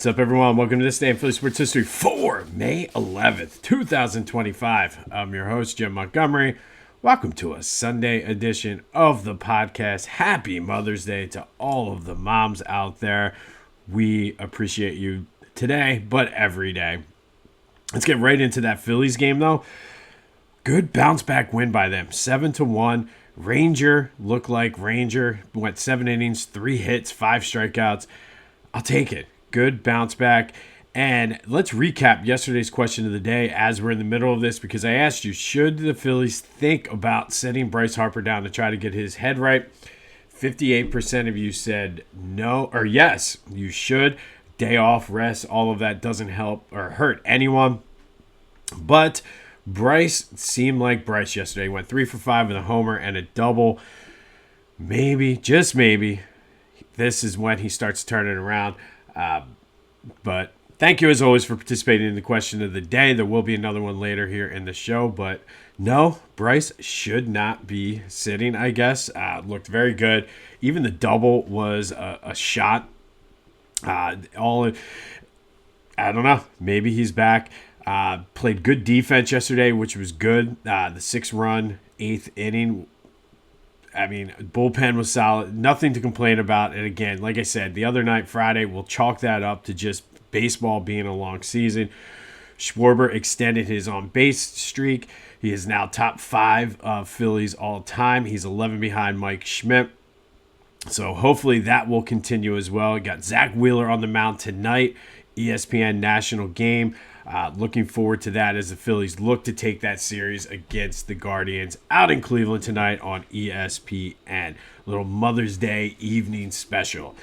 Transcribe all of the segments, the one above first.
What's up, everyone? Welcome to this day in Philly sports history for May 11th, 2025. I'm your host, Jim Montgomery. Welcome to a Sunday edition of the podcast. Happy Mother's Day to all of the moms out there. We appreciate you today, but every day. Let's get right into that Phillies game, though. Good bounce back win by them, 7-1. Ranger looked like Ranger. Went 7 innings, 3 hits, 5 strikeouts. I'll take it. Good bounce back. And let's recap yesterday's question of the day as we're in the middle of this, because I asked you, should the Phillies think about setting Bryce Harper down to try to get his head right? 58% of you said no, or yes, you should. Day off, rest, all of that doesn't help or hurt anyone. But Bryce seemed like Bryce yesterday. Went 3 for 5 with a homer and a double. Maybe, just maybe, this is when he starts turning around. But thank you, as always, for participating in the question of the day. There will be another one later here in the show. But no, Bryce should not be sitting, I guess. Looked very good. Even the double was a shot. I don't know. Maybe he's back. Played good defense yesterday, which was good. The 6-run, 8th inning. I mean, bullpen was solid. Nothing to complain about. And again, like I said, the other night, Friday, we'll chalk that up to just baseball being a long season. Schwarber extended his on-base streak. He is now top 5 of Phillies all time. He's 11 behind Mike Schmidt. So hopefully that will continue as well. We got Zach Wheeler on the mound tonight, ESPN national game. Looking forward to that as the Phillies look to take that series against the Guardians out in Cleveland tonight on ESPN. Little Mother's Day evening special.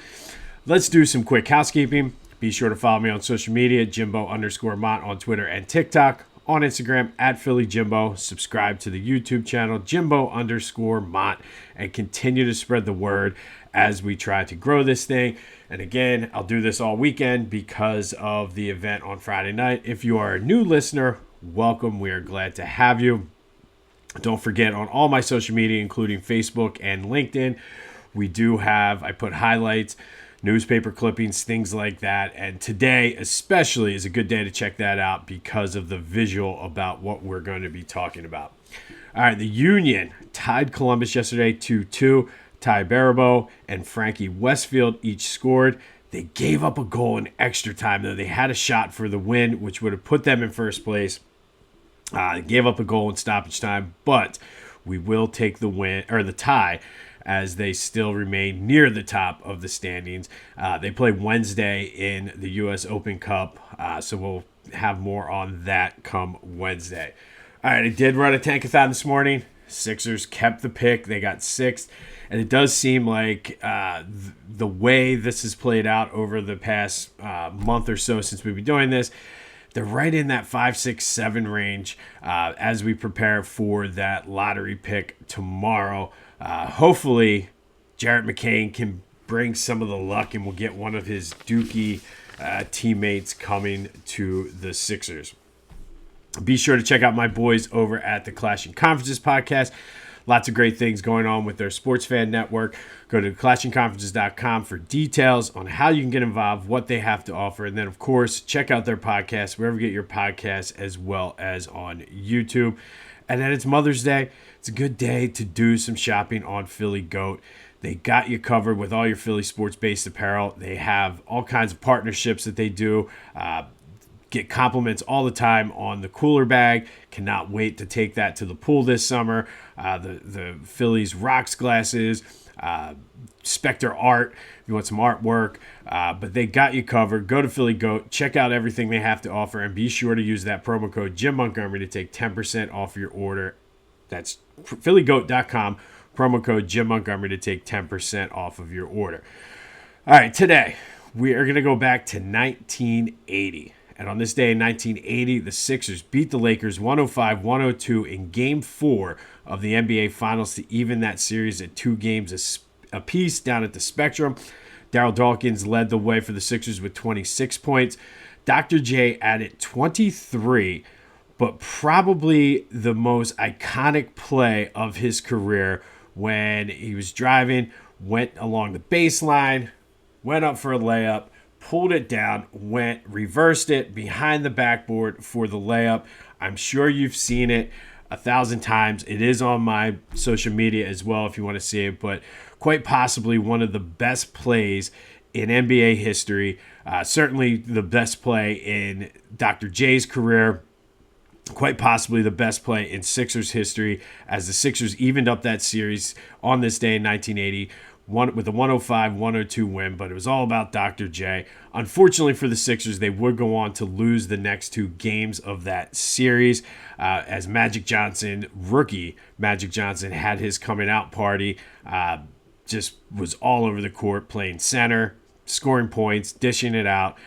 Let's do some quick housekeeping. Be sure to follow me on social media, Jimbo_Mott on Twitter and TikTok. On Instagram, @PhillyJimbo. Subscribe to the YouTube channel, Jimbo_Mott, and continue to spread the word as we try to grow this thing. And again, I'll do this all weekend because of the event on Friday night. If you are a new listener, welcome. We are glad to have you. Don't forget, on all my social media, including Facebook and LinkedIn, I put highlights, newspaper clippings, things like that. And today especially is a good day to check that out because of the visual about what we're going to be talking about. All right, the Union tied Columbus yesterday 2-2. Ty Barabo and Frankie Westfield each scored. They gave up a goal in extra time, though. They had a shot for the win, which would have put them in first place. Gave up a goal in stoppage time, but we will take the win or the tie as they still remain near the top of the standings. They play Wednesday in the U.S. Open Cup, so we'll have more on that come Wednesday. All right, I did run a Tankathon this morning. Sixers kept the pick. They got 6th. And it does seem like the way this has played out over the past month or so since we've been doing this, they're right in that 5, 6, 7 range as we prepare for that lottery pick tomorrow. Hopefully, Jarrett McCain can bring some of the luck and we'll get one of his Dookie teammates coming to the Sixers. Be sure to check out my boys over at the Clashing Conferences podcast. Lots of great things going on with their Sports Fan Network. Go to clashingconferences.com for details on how you can get involved, what they have to offer. And then, of course, check out their podcast, wherever you get your podcasts, as well as on YouTube. And then it's Mother's Day. It's a good day to do some shopping on Philly Goat. They got you covered with all your Philly sports-based apparel. They have all kinds of partnerships that they do. Get compliments all the time on the cooler bag. Cannot wait to take that to the pool this summer. The Phillies rocks glasses, Spectre art if you want some artwork. But they got you covered. Go to Philly Goat. Check out everything they have to offer. And be sure to use that promo code Jim Montgomery to take 10% off your order. That's phillygoat.com. Promo code Jim Montgomery to take 10% off of your order. All right, today we are going to go back to 1980. And on this day in 1980, the Sixers beat the Lakers 105-102 in Game 4 of the NBA Finals to even that series at 2 games apiece down at the Spectrum. Darryl Dawkins led the way for the Sixers with 26 points. Dr. J added 23, but probably the most iconic play of his career when he was driving, went along the baseline, went up for a layup, pulled it down, reversed it behind the backboard for the layup. I'm sure you've seen it 1,000 times. It is on my social media as well if you want to see it, but quite possibly one of the best plays in NBA history. Certainly the best play in Dr. J's career. Quite possibly the best play in Sixers history, as the Sixers evened up that series on this day in 1980 with a 105-102 win, but it was all about Dr. J. Unfortunately for the Sixers, they would go on to lose the next two games of that series as rookie Magic Johnson, had his coming out party, just was all over the court, playing center, scoring points, dishing it out.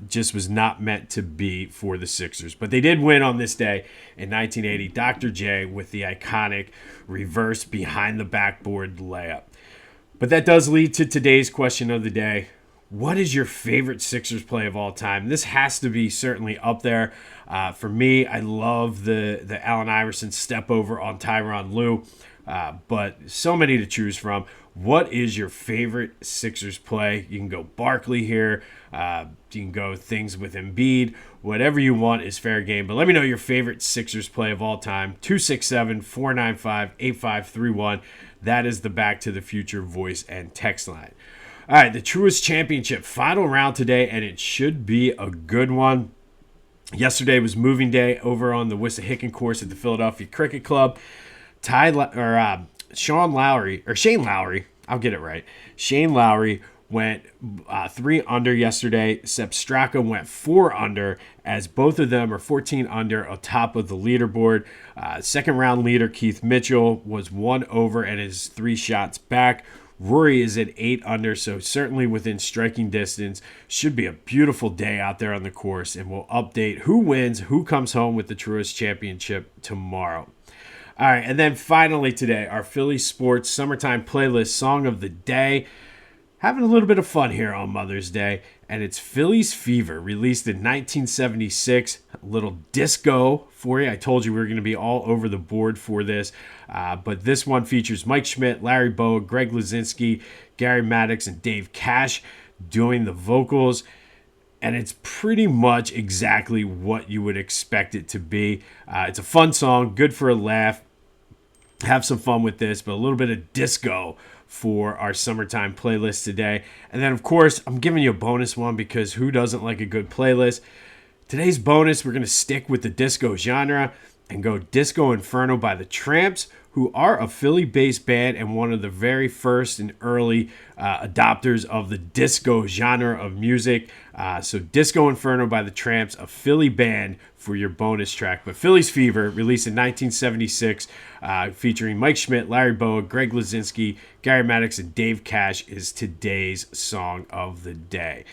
Just was not meant to be for the Sixers. But they did win on this day in 1980. Dr. J with the iconic reverse behind the backboard layup. But that does lead to today's question of the day. What is your favorite Sixers play of all time? This has to be certainly up there. For me, I love the Allen Iverson step over on Tyronn Lue. But so many to choose from. What is your favorite Sixers play? You can go Barkley here. You can go things with Embiid. Whatever you want is fair game. But let me know your favorite Sixers play of all time. 267-495-8531. That is the Back to the Future voice and text line. All right, the Truist Championship final round today, and it should be a good one. Yesterday was moving day over on the Wissahickon course at the Philadelphia Cricket Club. Shane Lowry, I'll get it right. Shane Lowry went 3 under yesterday. Sepp Straka went 4 under, as both of them are 14 under atop of the leaderboard. Second round leader Keith Mitchell was 1 over and is 3 shots back. Rory is at 8 under, so certainly within striking distance. Should be a beautiful day out there on the course, and we'll update who wins, who comes home with the Truist Championship tomorrow. All right, and then finally today, our Phillies Sports Summertime Playlist Song of the Day. Having a little bit of fun here on Mother's Day, and it's Phillies Fever, released in 1976. A little disco for you. I told you we were going to be all over the board for this, but this one features Mike Schmidt, Larry Bowa, Greg Luzinski, Gary Maddox, and Dave Cash doing the vocals. And it's pretty much exactly what you would expect it to be. It's a fun song, good for a laugh. Have some fun with this, but a little bit of disco for our summertime playlist today. And then, of course, I'm giving you a bonus one because who doesn't like a good playlist? Today's bonus, we're going to stick with the disco genre and go Disco Inferno by the Tramps, who are a Philly-based band and one of the very first and early adopters of the disco genre of music. So Disco Inferno by the Tramps, a Philly band for your bonus track. But Phillies Fever, released in 1976, featuring Mike Schmidt, Larry Bowa, Greg Luzinski, Gary Maddox, and Dave Cash, is today's song of the day.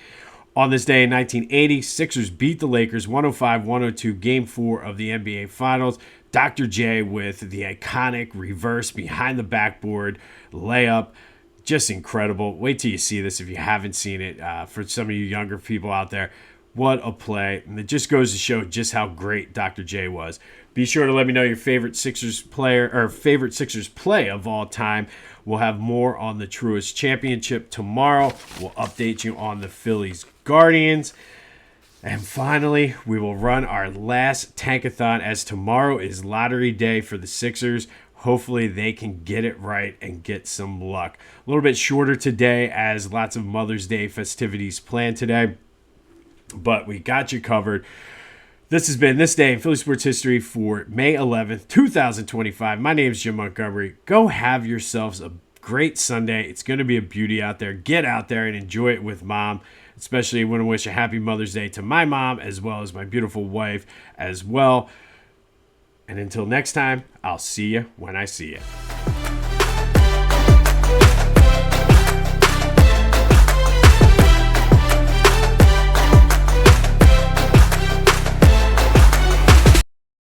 On this day in 1980, Sixers beat the Lakers 105-102, Game 4 of the NBA Finals. Dr. J with the iconic reverse behind the backboard layup. Just incredible. Wait till you see this if you haven't seen it. For some of you younger people out there, what a play. And it just goes to show just how great Dr. J was. Be sure to let me know your favorite Sixers player or favorite Sixers play of all time. We'll have more on the Truist Championship tomorrow. We'll update you on the Phillies Guardians. And finally, we will run our last Tankathon, as tomorrow is lottery day for the Sixers. Hopefully they can get it right and get some luck. A little bit shorter today, as lots of Mother's Day festivities planned today. But we got you covered. This has been This Day in Philly Sports History for May 11th, 2025. My name is Jim Montgomery. Go have yourselves a great Sunday. It's going to be a beauty out there. Get out there and enjoy it with Mom. Especially want to wish a happy Mother's Day to my mom, as well as my beautiful wife as well. And until next time, I'll see you when I see you.